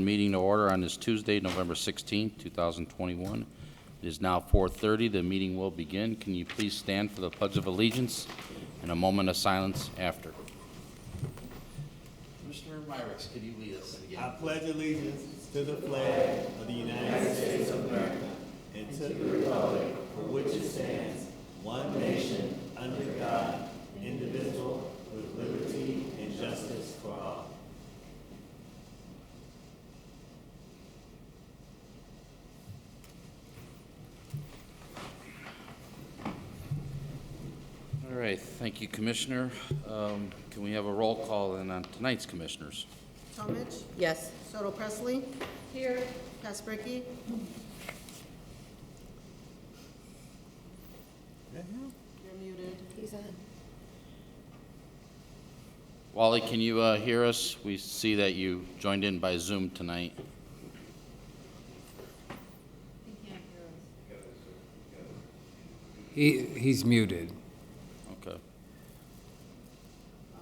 Meeting to order on this Tuesday, November 16th, 2021. It is now 4:30. The meeting will begin. Can you please stand for the Pledge of Allegiance and a moment of silence after? Commissioner Myrick, could you lead us again? I pledge allegiance to the flag of the United States of America and to the republic for which it stands, one nation, under God, indivisible, with liberty and justice for all. All right, thank you, Commissioner. Can we have a roll call then on tonight's commissioners? Talmadge? Yes. Soto Presley? Here. Kasperky? You're muted. He's on. Wally, can you hear us? We see that you joined in by Zoom tonight. He's muted. Okay.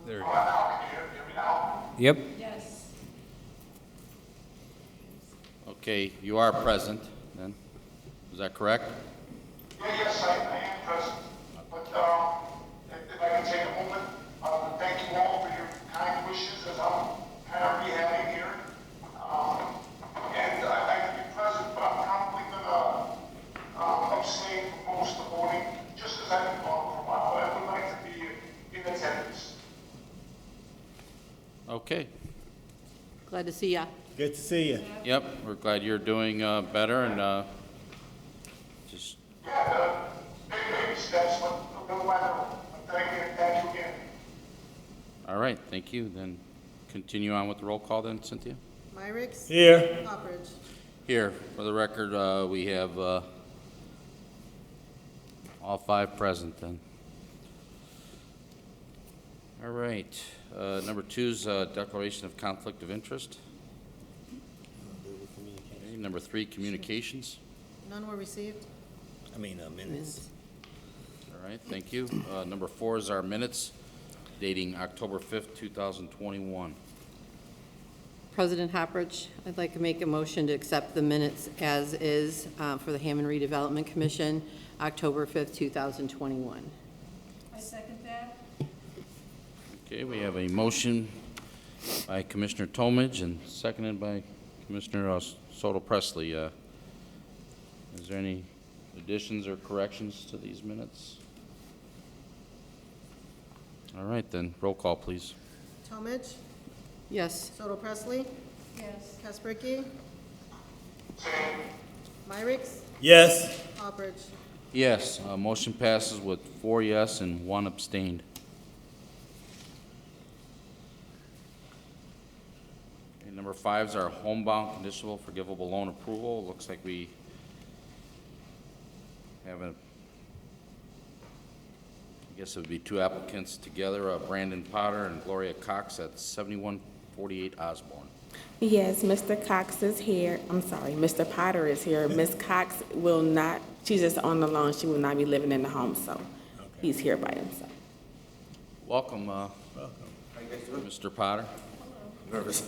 There. Yep. Yes. Okay, you are present then. Is that correct? Yes, I am present. But if I can take a moment, thank you all for your kind wishes as I'm kind of rehabbing here. And I'd like to be present, but I'm probably going to abstain from most of the voting, just as I've been gone for a while. But I would like to be in attendance. Okay. Glad to see ya. Good to see you. Yep, we're glad you're doing better and just Yeah, maybe steps, but a little matter. Thank you again. all right. Thank you. Then continue on with the roll call then, Cynthia. Myrick? Here. Hopperidge? Here, for the record, we have all five present then. All right. Number 2 is declaration of conflict of interest. Okay, number 3, communications. None were received. Minutes. All right, thank you. Number 4 is our minutes dating October 5th, 2021. President Hopperidge, I'd like to make a motion to accept the minutes as is for the Hammond Redevelopment Commission, October 5th, 2021. I second that. Okay, we have a motion by Commissioner Talmadge and seconded by Commissioner Soto Presley. Is there any additions or corrections to these minutes? All right, then, roll call, please. Talmadge? Yes. Soto Presley? Yes. Kasperky? Myrick? Yes. Hopperidge? Yes, motion passes with 4 yes and 1 abstained. Okay, number 5 is our homebound conditional forgivable loan approval. Looks like we have I guess it would be 2 applicants together, Brandon Potter and Gloria Cox at 7148 Osborne. Yes, Mr. Cox is here. I'm sorry, Mr. Potter is here. Ms. Cox will not, she's just on the loan. She will not be living in the home, so he's here by himself. Welcome, Mr. Potter. Nervous.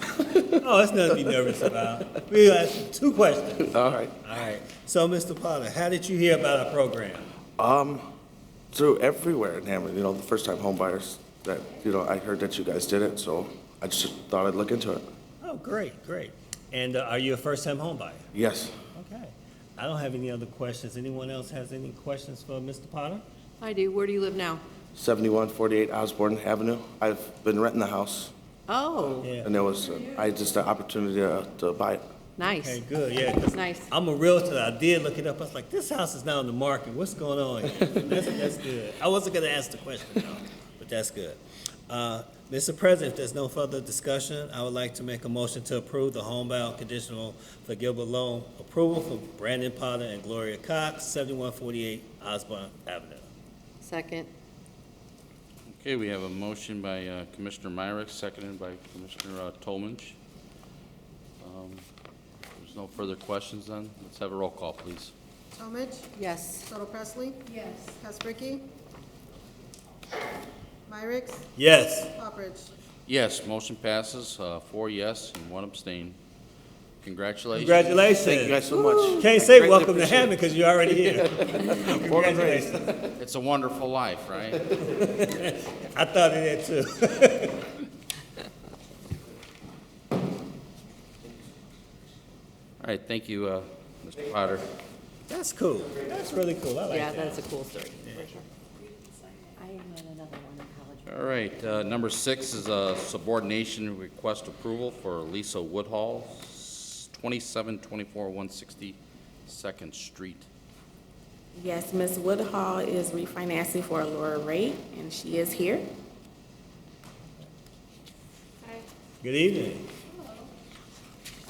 Oh, it's nothing to be nervous about. We ask 2 questions. All right. All right. So, Mr. Potter, how did you hear about our program? Through everywhere in Hammond, the first-time home buyers that, I heard that you guys did it, so I just thought I'd look into it. Oh, great, great. And are you a first-time home buyer? Yes. Okay. I don't have any other questions. Anyone else has any questions for Mr. Potter? I do. Where do you live now? 7148 Osborne Avenue. I've been renting the house, Oh, Yeah. and there was, I just the opportunity to buy it. nice. Okay, good, yeah. 'Cause Nice. I'm a realtor. I did look it up. I was like, this house is now on the market. What's going on here? That's good. I wasn't going to ask the question, though, but that's good. Mr. President, if there's no further discussion, I would like to make a motion to approve the homebound conditional forgivable loan approval for Brandon Potter and Gloria Cox, 7148 Osborne Avenue. Second. Okay, we have a motion by Commissioner Myrick, seconded by Commissioner Talmadge. There's no further questions then. Let's have a roll call, please. Talmadge? Yes. Soto Presley? Yes. Kasperky? Myrick? Yes. Hopperidge? Yes, motion passes, 4 yes and 1 abstain. Congratulations. Congratulations. Thank you guys so much. Can't say Greatly welcome to appreciate it. Hammond because you're already here. Congratulations. It's a wonderful life, right? I thought of that too. All right, thank you, Mr. Potter. That's cool. That's really cool. I like Yeah, that. that's a cool story, for sure. I had another one in college. All right, number 6 is a subordination request approval for Lisa Woodhall, 2724 162nd Street. Yes, Ms. Woodhall is refinancing for a lower rate, and she is here. Good evening.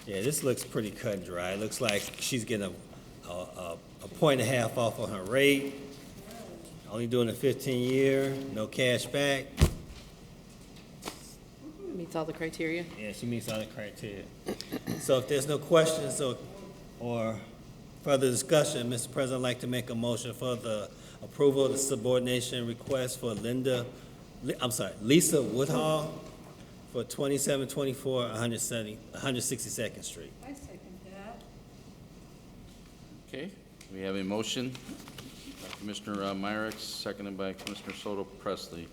Yeah, this looks pretty cut and dry. It looks like she's getting a point and a half off on her rate. Only doing a 15-year, no cash back. Meets all the criteria. Yeah, she meets all the criteria. So if there's no questions or further discussion, Mr. President, I'd like to make a motion for the approval of the subordination request for Lisa Woodhall for 2724 162nd Street. I second that. Okay, we have a motion by Commissioner Myrick, seconded by Commissioner Soto Presley.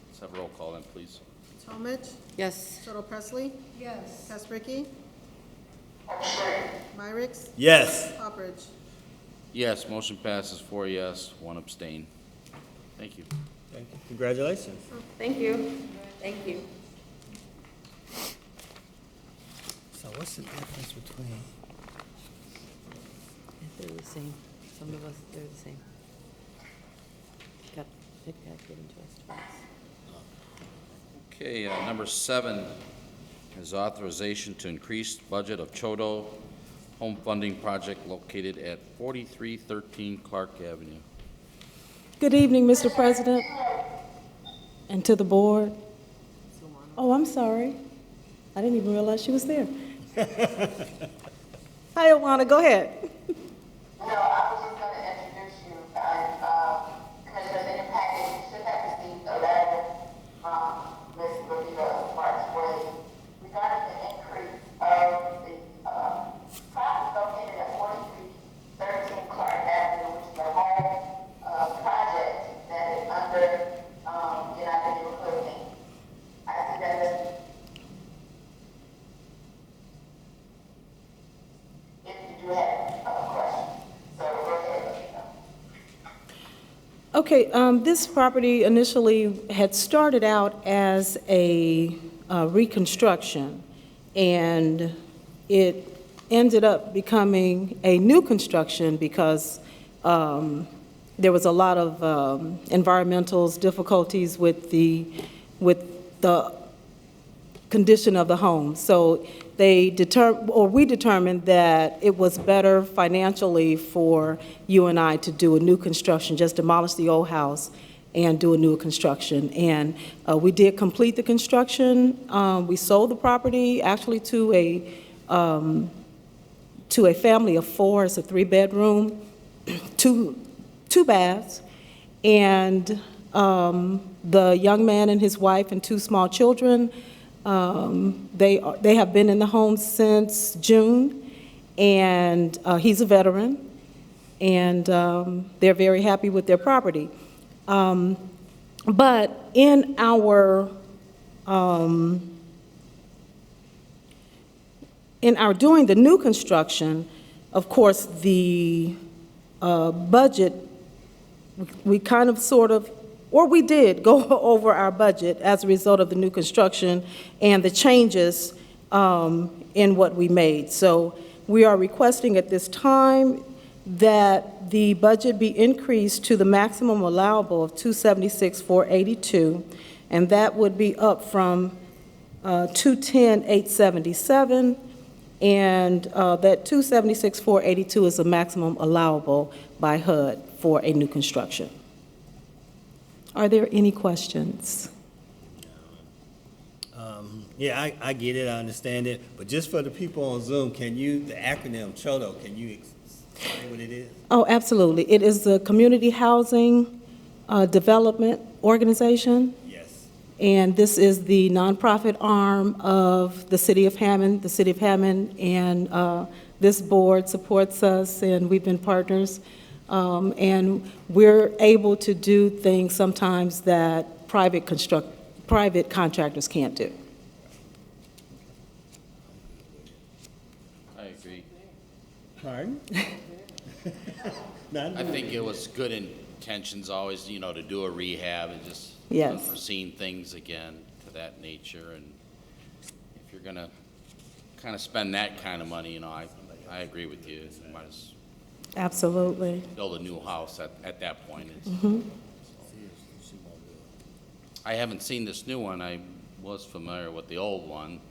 Let's have a roll call then, please. Talmadge, Yes. Soto Presley, Yes. Kaspricki, Myrick, Yes. Poppers. Yes, motion passes 4 yes, 1 abstain. Thank you. Thank you. Congratulations. Thank you. Thank you. So what's the difference between? They're the same. Some of us, they're the same. It got given to us twice. Okay, number 7 is authorization to increase budget of Chodo Home Funding Project located at 4313 Clark Avenue. Good evening, Mr. President, and to the board. Oh, I'm sorry. I didn't even realize she was there. Hi, Alana, go ahead. No, I was just going to introduce you, Commissioners, in your package, you should have received a letter from Ms. Lavita Sparks Wade regarding the increase of the property located at 4313 Clark Avenue, which is a home project that is under United Neighborhood Inc. I see that if you do have questions. So go ahead, let me know. Okay, this property initially had started out as a reconstruction, and it ended up becoming a new construction because there was a lot of environmental difficulties with the condition of the home. So we determined that it was better financially for you and I to do a new construction, just demolish the old house and do a new construction. And we did complete the construction. We sold the property actually to a family of 4. It's a 3-bedroom, two baths, and the young man and his wife and 2 small children. They have been in the home since June, and he's a veteran, and they're very happy with their property. But in our doing the new construction, of course, the budget, we kind of sort of, or we did go over our budget as a result of the new construction and the changes in what we made. So we are requesting at this time that the budget be increased to the maximum allowable of $276,482, and that would be up from $210,877, and that $276,482 is the maximum allowable by HUD for a new construction. Are there any questions? Yeah, I get it, I understand it, but just for the people on Zoom, the acronym CHODO, can you explain what it is? Oh, absolutely. It is the Community Housing Development Organization. Yes. And this is the nonprofit arm of the City of Hammond. The City of Hammond and this board supports us, and we've been partners. And we're able to do things sometimes that private contractors can't do. I agree. Pardon? I think it was good intentions always, to do a rehab and just Yes. unforeseen things again to that nature. And if you're gonna kind of spend that kind of money, I agree with you. You might as Absolutely. build a new house at that point. Mhm. I haven't seen this new one. I was familiar with the old one.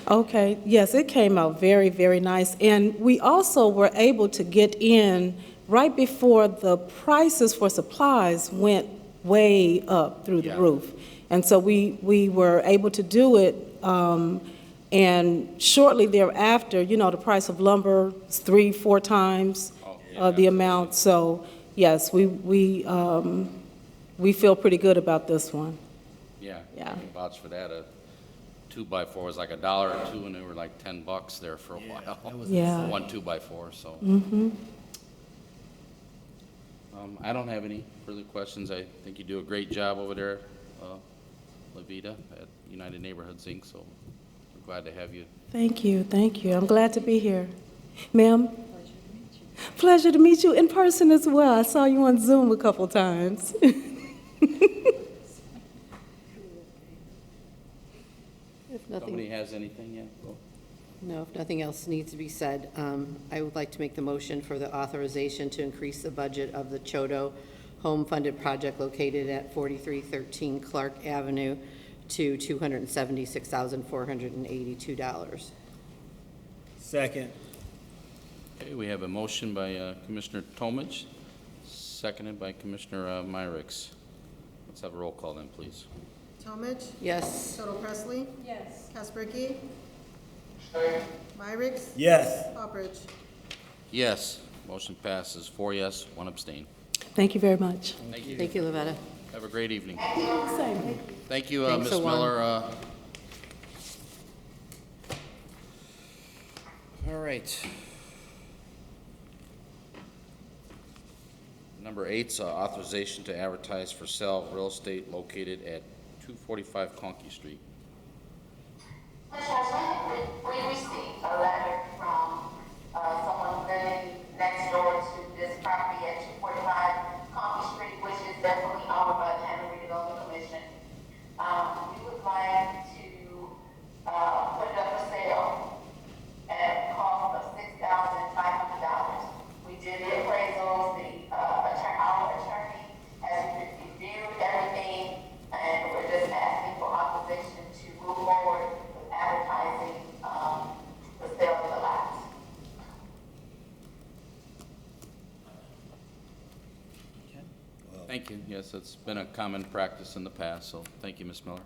Okay, yes, it came out very, very nice. And we also were able to get in right before the prices for supplies went way up through the Yeah. roof. And so we were able to do it, and shortly thereafter, the price of lumber is 3-4 times the amount. So, yes, we feel pretty good about this one. Yeah. Yeah. I can vouch for that. A 2x4 was like $1 or $2, and they were like $10 there for a while. Yeah. One 2x4, so. Mm-hmm. I don't have any further questions. I think you do a great job over there, Levita, at United Neighborhoods, Inc., so we're glad to have you. Thank you, thank you. I'm glad to be here. Ma'am? Pleasure to meet you in person as well. I saw you on Zoom a couple times. If nothing, Somebody has anything yet? Go. no, if nothing else needs to be said, I would like to make the motion for the authorization to increase the budget of the Chodo home-funded project located at 4313 Clark Avenue to $276,482. Second. Okay, we have a motion by Commissioner Tomich, seconded by Commissioner Myricks. Let's have a roll call then, please. Talmadge. Yes. Total Presley. Yes. Kasperky. Stay. Myricks. Yes. Poppridge. Yes, motion passes, 4 yes, 1 abstain. Thank you very much. Thank you. Thank you, Loretta. Have a great evening. Same. Thank you, Thanks, Ms. Awan. Miller. All right. Number 8's authorization to advertise for sale of real estate located at 245 Conkey Street. Commissioners, we received a letter from someone living next door to this property at 245 Coffee Street, which is definitely owned by the Hammond Redevelopment Commission. We would like to put it up for sale at a cost of $6,500. We did the appraisals, our attorney has reviewed everything, and we're just asking for authorization to move forward with advertising the sale of the lots. Thank you. Yes, it's been a common practice in the past, so thank you, Ms. Miller.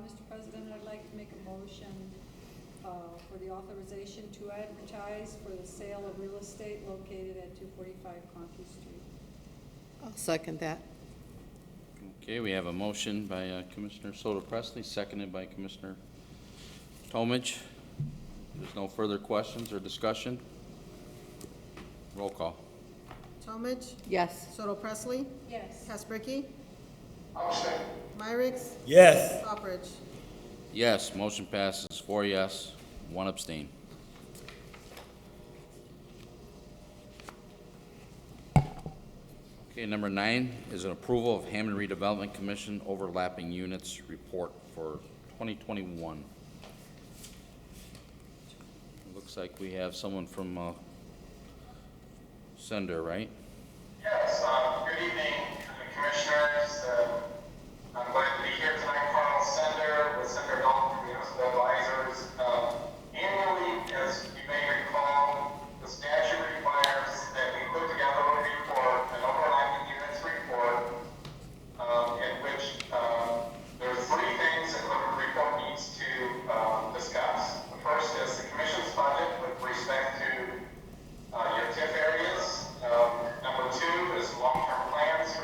Mr. President, I'd like to make a motion for the authorization to advertise for the sale of real estate located at 245 Conkey Street. I'll second that. Okay, we have a motion by Commissioner Soto Presley, seconded by Commissioner Tomich. There's no further questions or discussion. Roll call. Talmadge. Yes. Total Presley. Yes. Kasperky. I'm staying. Myricks. Yes. Poppridge. Yes, motion passes, 4 yes, 1 abstain. Okay, number 9 is an approval of Hammond Redevelopment Commission overlapping units report for 2021. It looks like we have someone from Sender, right? Yes, good evening, Commissioners. I'm glad to be here tonight. Carl Sender with Sender Adult Municipal Advisors. Annually, as you may recall, the statute requires that we put together a report, an overlapping units report, in which there's 3 things that the report needs to discuss. The first is the Commission's budget with respect to your TIF areas. Number 2 is long-term plans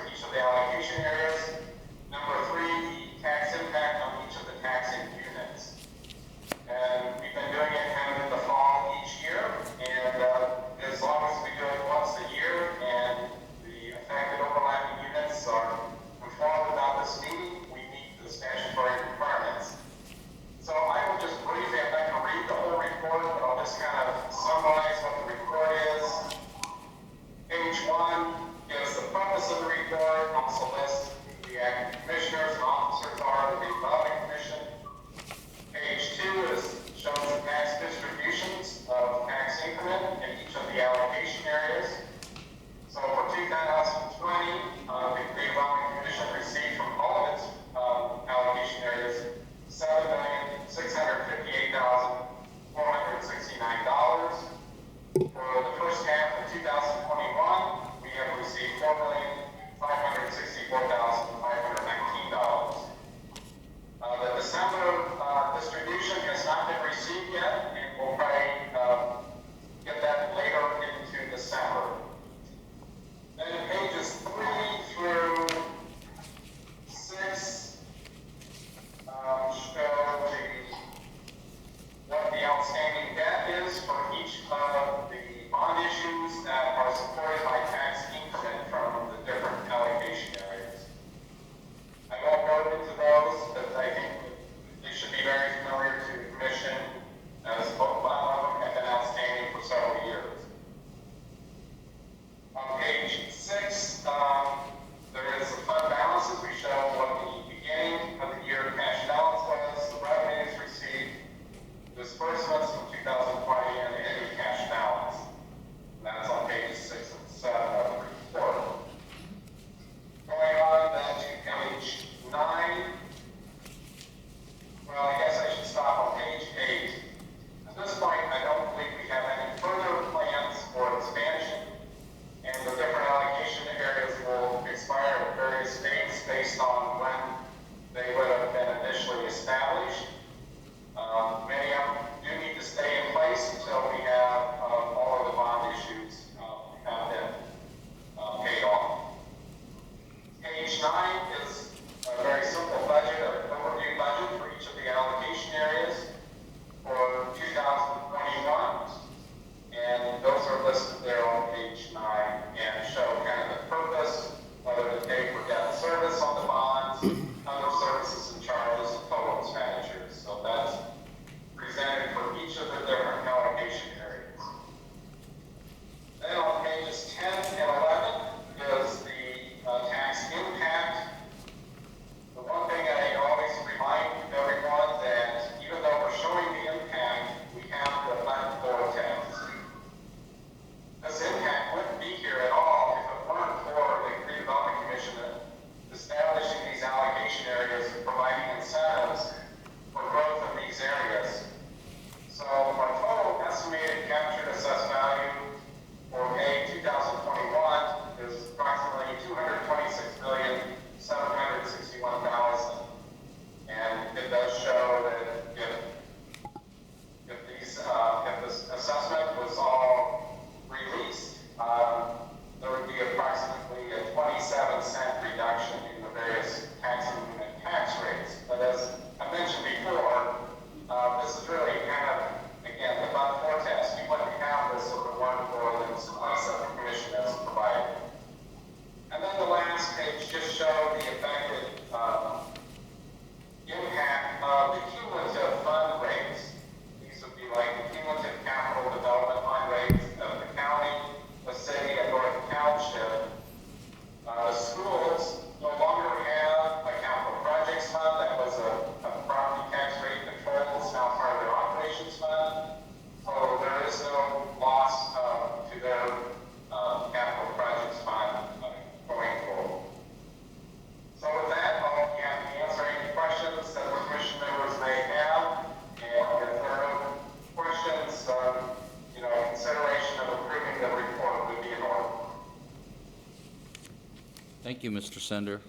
Thank you, Mr. Sender.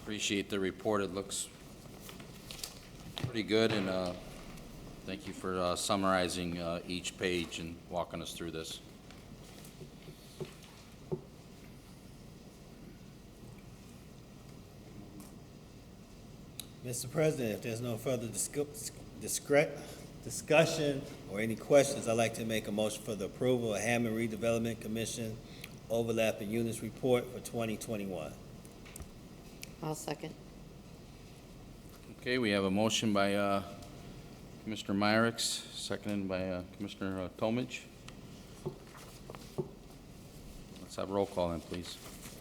Appreciate the report. It looks pretty good, and thank you for summarizing each page and walking us through this. Mr. President, if there's no further discussion or any questions, I'd like to make a motion for the approval of Hammond Redevelopment Commission overlapping units report for 2021. I'll second. Okay, we have a motion by Commissioner Myrick, seconded by Commissioner Tomich. Let's have a roll call then, please.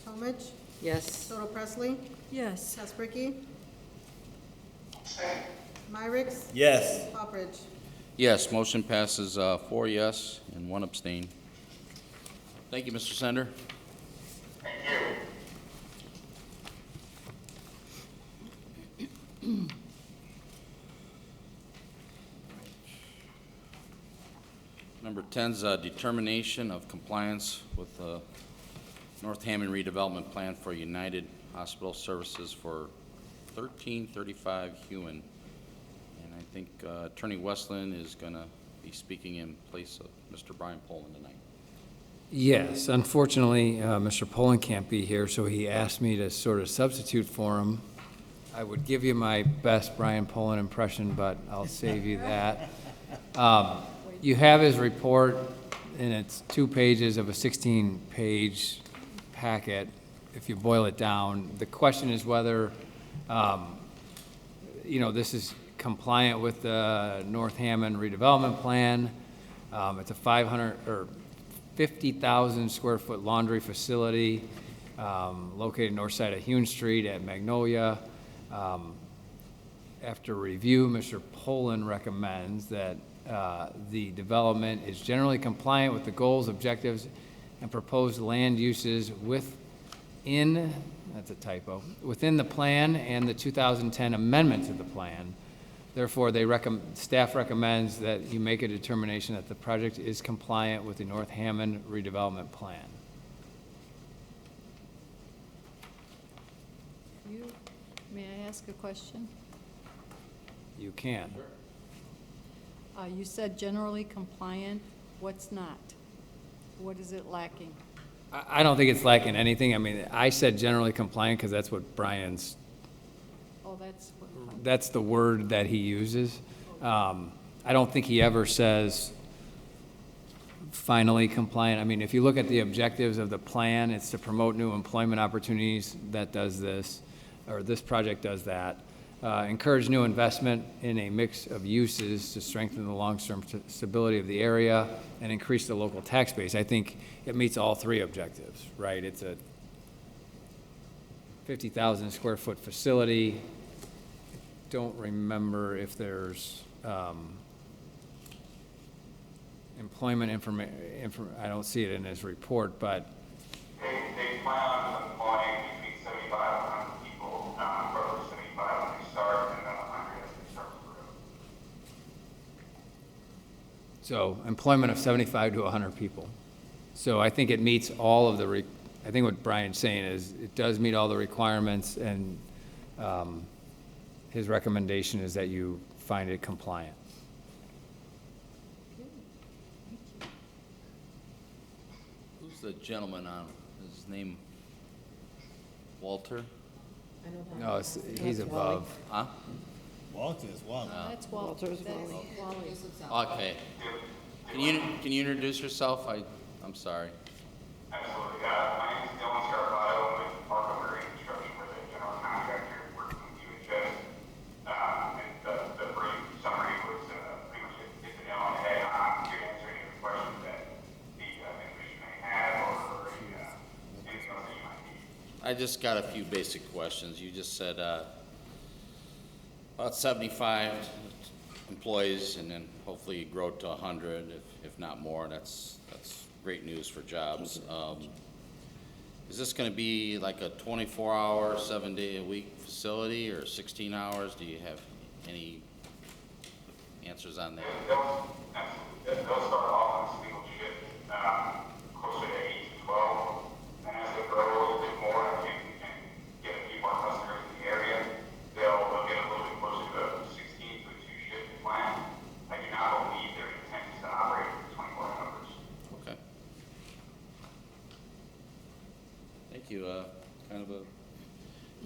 Tomich, Yes. Soto Presley, Yes. Hasbricki, Myrick, Yes. Poppridge. Yes, motion passes 4 yes and 1 abstain. Thank you, Mr. Sender. Thank you. Number 10 is determination of compliance with the North Hammond redevelopment plan for United Hospital Services for 1335 Hewen. And I think Attorney Westland is going to be speaking in place of Mr. Brian Poland tonight. Yes, unfortunately, Mr. Poland can't be here, so he asked me to sort of substitute for him. I would give you my best Brian Poland impression, but I'll save you that. You have his report, and it's 2 pages of a 16-page packet, if you boil it down. The question is whether, this is compliant with the North Hammond redevelopment plan. It's a 50,000 square foot laundry facility located north side of Hewen Street at Magnolia. After review, Mr. Poland recommends that the development is generally compliant with the goals, objectives, and proposed land uses within, that's a typo, within the plan and the 2010 amendment to the plan. Therefore, staff recommends that you make a determination that the project is compliant with the North Hammond redevelopment plan. May I ask a question? You can. You said generally compliant. What's not? What is it lacking? I don't think it's lacking anything. I mean, I said generally compliant because that's what Brian's, Oh, that's what. that's the word that he uses. I don't think he ever says finally compliant. I mean, if you look at the objectives of the plan, it's to promote new employment opportunities. That does this, or this project does that. Encourage new investment in a mix of uses to strengthen the long-term stability of the area and increase the local tax base. I think it meets all 3 objectives, right? It's a 50,000 square foot facility. Don't remember if there's employment information. I don't see it in his report, but They plan on employing between 75 and 100 people, roughly 75 when they start, and then 100 as they start to grow. so employment of 75 to 100 people. So I think it meets all of the, I think what Brian's saying is it does meet all the requirements, and his recommendation is that you find it compliant. Who's the gentleman on, his name Walter? No, he's above. Huh? Walter is Walter. That's Walter. Walter's That's Wally. Wally. Okay. Can you introduce yourself? I'm sorry. Absolutely. My name is Dylan Scarpato. I'm with Marco Marine Construction. We're the general contractor working with UHS. And the brief summary was pretty much hit the nail on the head on to answer any of the questions that the commission may have or anything else that you might need. I just got a few basic questions. You just said about 75 employees, and then hopefully you grow to 100, if not more. That's great news for jobs. Is this going to be like a 24-hour, 7-day-a-week facility, or 16 hours? Do you have any answers on that? They'll start off on a single shift, closer to 8 kind of a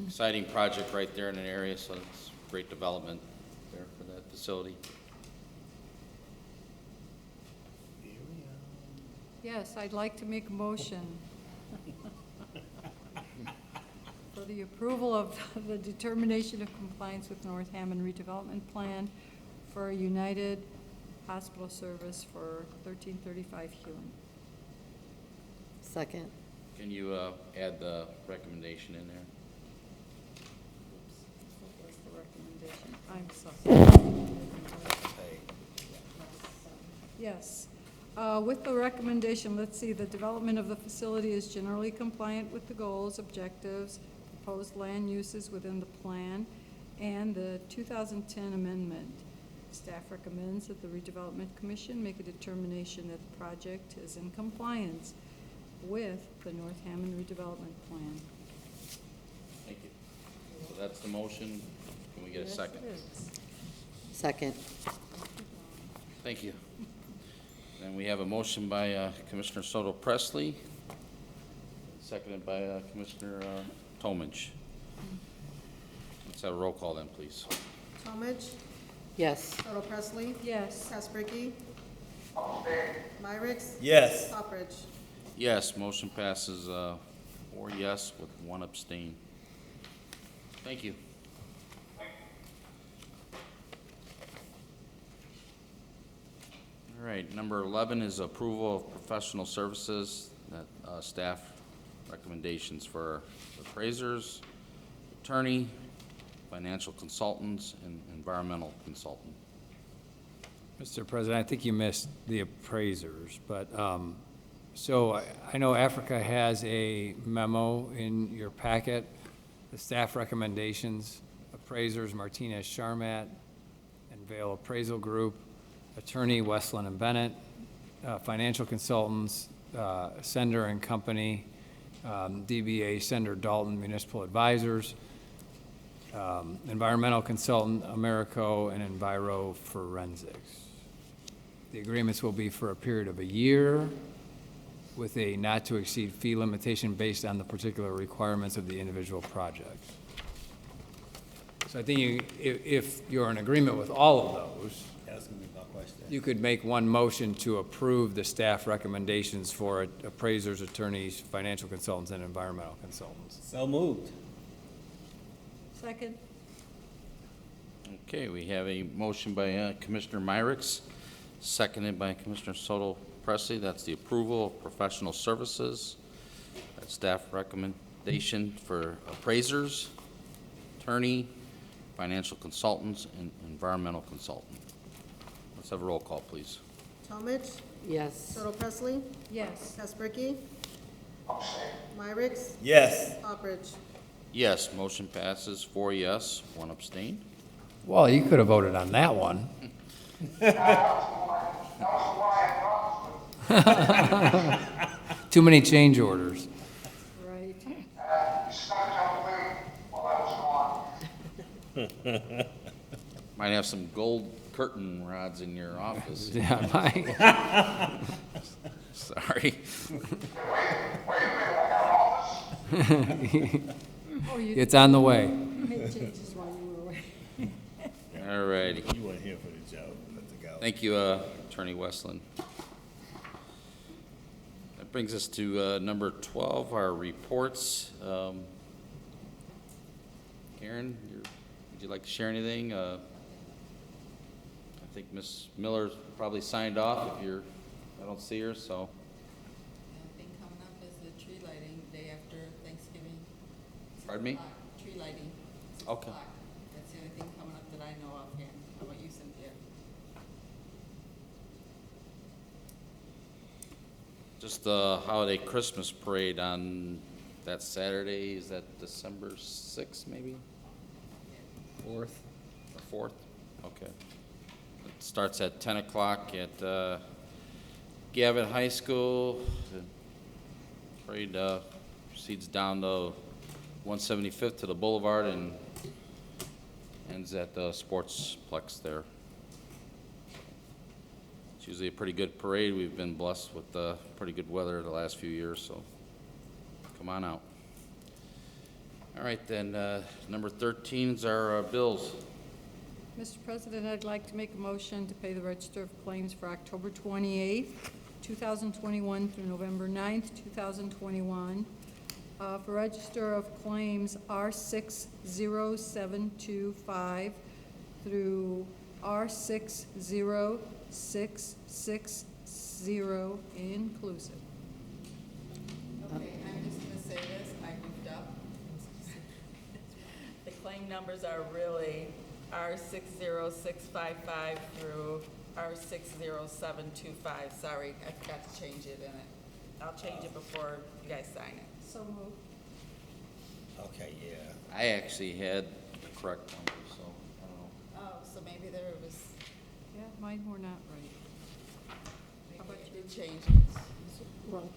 exciting project right there in an area, so it's great development there for that facility. Yes, I'd like to make a motion for the approval of the determination of compliance with North Hammond redevelopment plan for a United Hospital Service for 1335 Hewin. Second. Can you add the recommendation in there? What was the recommendation? I'm sorry. Yes. With the recommendation, let's see, the development of the facility is generally compliant with the goals, objectives, proposed land uses within the plan, and the 2010 amendment. Staff recommends that the Redevelopment Commission make a determination that the project is in compliance with the North Hammond redevelopment plan. Thank you. So that's the motion. Can we get a Yes, second? it is. Second. Thank you. Then we have a motion by Commissioner Soto Presley, seconded by Commissioner Tomich. Let's have a roll call then, please. Talmadge, Yes. Soto Presley, Yes. Kasperky, Myrick, Yes. Poppridge. Yes, motion passes 4 yes with 1 abstain. Thank you. All right, number 11 is approval of professional services, that staff recommendations for appraisers, attorney, financial consultants, and environmental consultant. Mr. President, I think you missed the appraisers, but, so I know Africa has a memo in your packet, the staff recommendations, appraisers Martinez Charmat and Vale Appraisal Group, attorney Westland and Bennett, financial consultants, Sender and Company, DBA Sender Dalton Municipal Advisors, environmental consultant Americo, and Enviro Forensics. The agreements will be for a period of a year with a not-to-exceed fee limitation based on the particular requirements of the individual projects. So I think if you're in agreement with all of those, That's gonna be my question. you could make one motion to approve the staff recommendations for appraisers, attorneys, financial consultants, and environmental consultants. So moved. Second? Okay, we have a motion by Commissioner Myrick, seconded by Commissioner Soto Presley. That's the approval of professional services. That's staff recommendation for appraisers, attorney, financial consultants, and environmental consultant. Let's have a roll call, please. Talmadge, Yes. Soto Presley, Yes. Kasperky, Myrick, Yes. Poppridge. Yes, motion passes 4 yes, 1 abstain. Well, you could have voted on that one. Too many change orders. Right. Might have some gold curtain rods in your office. Yeah, Mike. Sorry. Oh, you It's on the way. made changes while you were away. All righty. You weren't here for the joke. Let's go. Thank you, Attorney Westland. That brings us to number 12, our reports. Karen, would you like to share anything? I think Ms. Miller's probably signed off if you're, I don't see her, so. Thing coming up is the tree lighting day after Thanksgiving. Pardon me? Tree lighting. 6 Okay. o'clock. That's the only thing coming up that I know offhand. How about you, Cynthia? Just the holiday Christmas parade on that Saturday, is that December 6th, maybe? 4th? Or 4th? Okay. It starts at 10 o'clock at Gavin High School. The parade proceeds down to 175th to the Boulevard and ends at the Sportsplex there. It's usually a pretty good parade. We've been blessed with pretty good weather the last few years, so come on out. All right, then, number 13 is our bills. Mr. President, I'd like to make a motion to pay the Register of Claims for October 28th, 2021 through November 9th, 2021. For Register of Claims R60725 through R60660 inclusive. Okay, I'm just gonna say this, I goofed up. The claim numbers are really R60655 through R60725. Sorry, I forgot to change it in it. I'll change it before you guys sign it. So moved. Okay, yeah. I actually had the correct number, so I don't know. Oh, so maybe there was, Yeah, mine were not right. How maybe about I you? did change it. Wrong.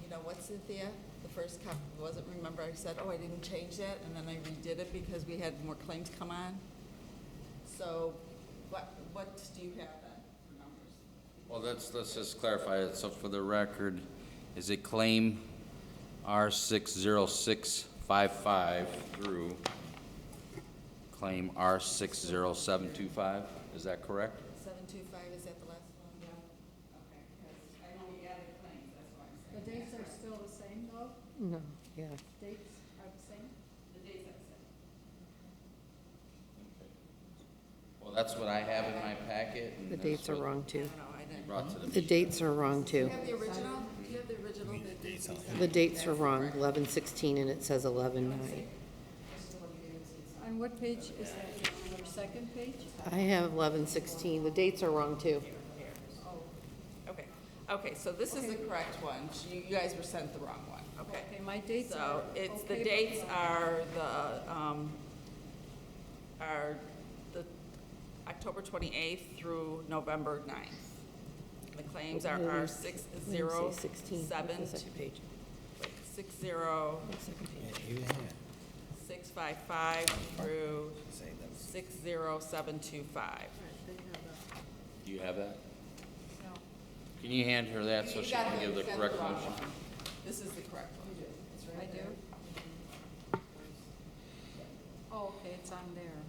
You know what, Cynthia? The first copy wasn't, remember I said, oh, I didn't change that, and then I redid it because we had more claims come on? So, what do you have then for numbers? Well, let's just clarify it. So for the record, is it claim R60655 through claim R60725? Is that correct? 725, is that the last one? Yeah. Okay, because I know we added claims, that's why I'm The saying. dates are still the same, though? No, yeah. Dates are the same? The dates are the same. Well, that's what I have in my packet. and The that's dates are what wrong, too. No, I didn't. Brought to the The dates are wrong, Do you too. have the original? Do you have the original? The dates are wrong, 11/16, and it says 11/9. On what page is that? Your second page? I have 11/16. The dates are wrong, too. Okay, okay, so this is the correct one. You guys were sent the wrong one, okay? Okay, my dates So are. it's, okay, the dates are the October 28th through November 9th. The claims are Let me say 16. That's the second page. 60, Second page. Even here. 655 through Say them. 60725. Do you have that? No. Can you hand her that so You she got can give the you got correct wrong motion? one. This is the correct one. I do? Oh, okay, it's on there.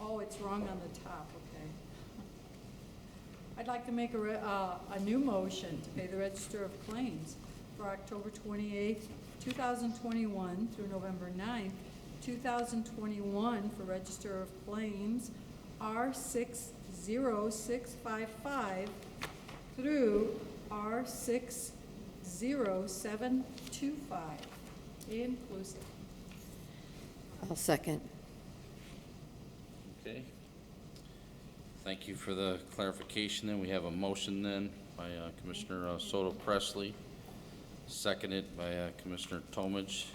Oh, it's wrong on the top, okay. I'd like to make a new motion to pay the Register of Claims for October 28th, 2021 through November 9th, 2021 for Register of Claims R60655 through R60725, inclusive. I'll second. Okay. Thank you for the clarification. Then we have a motion then by Commissioner Soto Presley, seconded by Commissioner Tomich.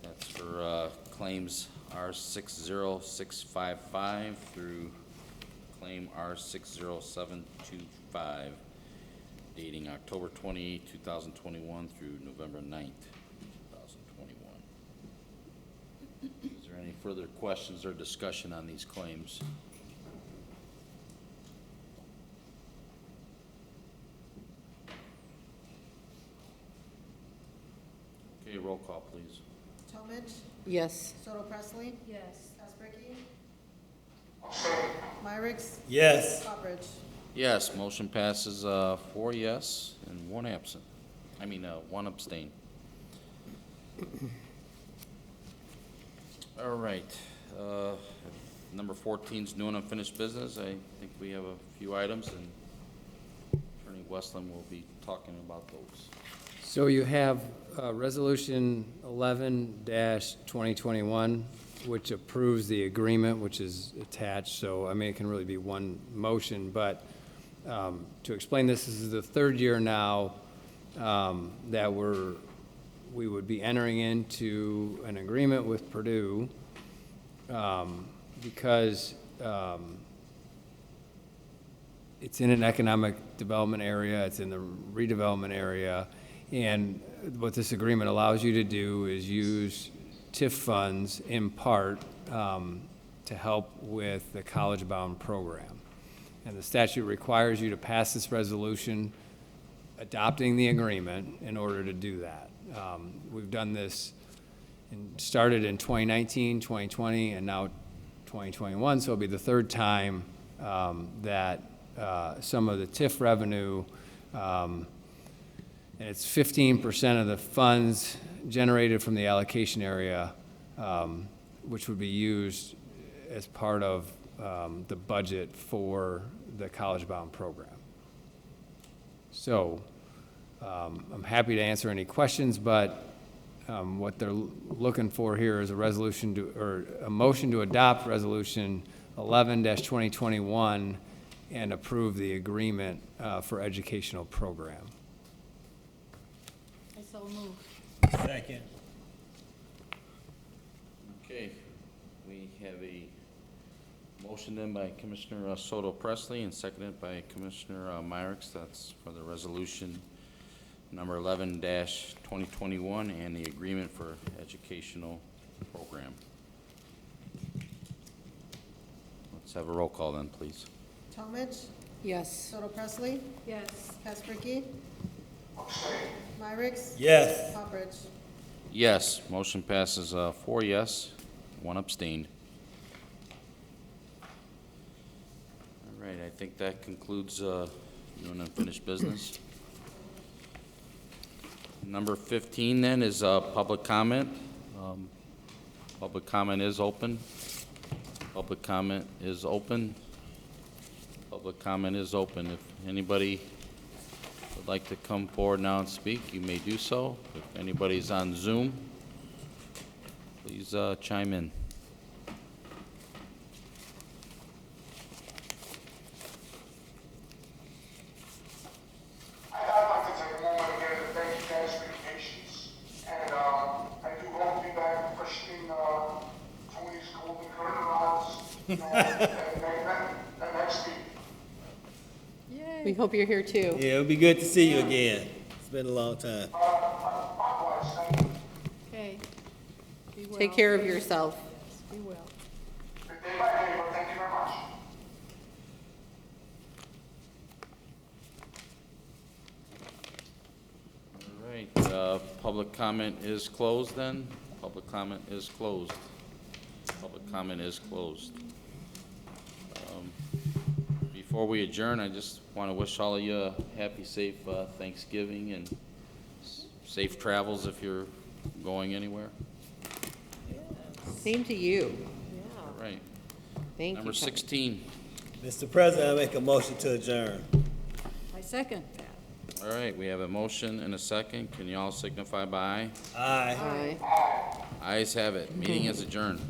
That's for claims R60655 through claim R60725, dating October 28, 2021 through November 9th, 2021. Is there any further questions or discussion on these claims? Okay, roll call, please. Tomich, Yes. Soto Presley, Yes. Casperky, Myricks, Yes. Popperidge. Yes, motion passes 4 yes and 1 absent. I mean, 1 abstain. All right. Number 14 is new and unfinished business. I think we have a few items, and Attorney Westland will be talking about those. So you have Resolution 11-2021, which approves the agreement, which is attached, so, I mean, it can really be one motion, but to explain this is the third year now that we would be entering into an agreement with Purdue because it's in an economic development area, it's in the redevelopment area, and what this agreement allows you to do is use TIF funds in part to help with the college-bound program. And the statute requires you to pass this resolution adopting the agreement in order to do that. We've done this and started in 2019, 2020, and now 2021, so it'll be the third time that some of the TIF revenue, and it's 15% of the funds generated from the allocation area, which would be used as part of the budget for the College Bound program. So I'm happy to answer any questions, but what they're looking for here is a resolution to, or a motion to adopt Resolution 11-2021 and approve the agreement for educational program. I so move. Second. Okay, we have a motion then by Commissioner Soto Presley and seconded by Commissioner Myrick. That's for the resolution number 11-2021 and the agreement for educational program. Let's have a roll call then, please. Talmadge, Yes. Soto Presley, Yes. Caspergy, Myrick, Yes. Poppers. Yes, motion passes 4 yes, 1 abstained. All right, I think that concludes new and unfinished business. Number 15 then is public comment. Public comment is open. Public comment is open. Public comment is open. If anybody would like to come forward now and speak, you may do so. If anybody's on Zoom, please chime in. I'd like to take a moment again to thank you guys for your patience. And I do hope to be back questioning Tony's golden curtain rods next week. Yay. We hope you're here too. Yeah, it would be good to see you again. It's been a long time. Likewise, thank you. Okay. Be well. Take care of yourself. Be well. Day by day, but thank you very much. All right, public comment is closed then. Public comment is closed. Public comment is closed. Before we adjourn, I just want to wish all of you a happy, safe Thanksgiving and safe travels if you're going anywhere. Same to you. All right. Thank you. Number Tony. 16. Mr. President, I make a motion to adjourn. I second that. All right, we have a motion and a second. Can you all signify by aye? Aye. Aye. Ayes have it. Meeting is adjourned.